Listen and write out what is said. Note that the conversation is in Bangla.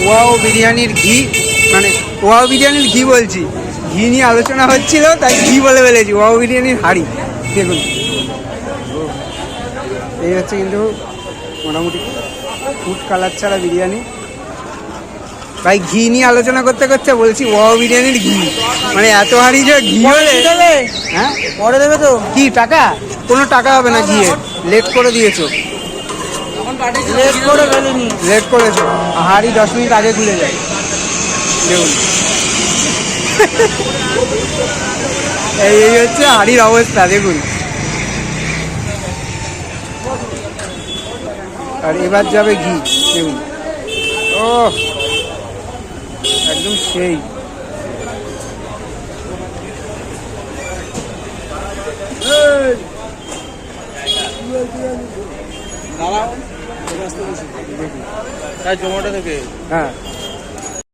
ওয়াও বিরিয়ানির ঘি, মানে ওয়াও বিরিয়ানির ঘি বলছি, ঘি নিয়ে আলোচনা হচ্ছিল তাই ঘি বলে ফেলেছি। ওয়াও বিরিয়ানির হাঁড়ি দেখুন, এই হচ্ছে কিন্তু মোটামুটি ফুড কালার ছাড়া বিরিয়ানি। ভাই ঘি নিয়ে আলোচনা করতে করতে বলছি ওয়াও বিরিয়ানির ঘি, মানে এত হাঁড়ি যে ঘি হলে। হ্যাঁ পরে দেবে তো? কি টাকা? কোনো টাকা হবে না, ঘিয়ে লেট করে দিয়েছো। লেট করে ফেলিনি। লেট করেছো, হাঁড়ি 10 মিনিট আগে খুলে যায়। দেখুন এই হচ্ছে হাঁড়ির অবস্থা দেখুন। আর এবার যাবে ঘি, দেখুন ও একদম সেই। জোম্যাটো থেকে হ্যাঁ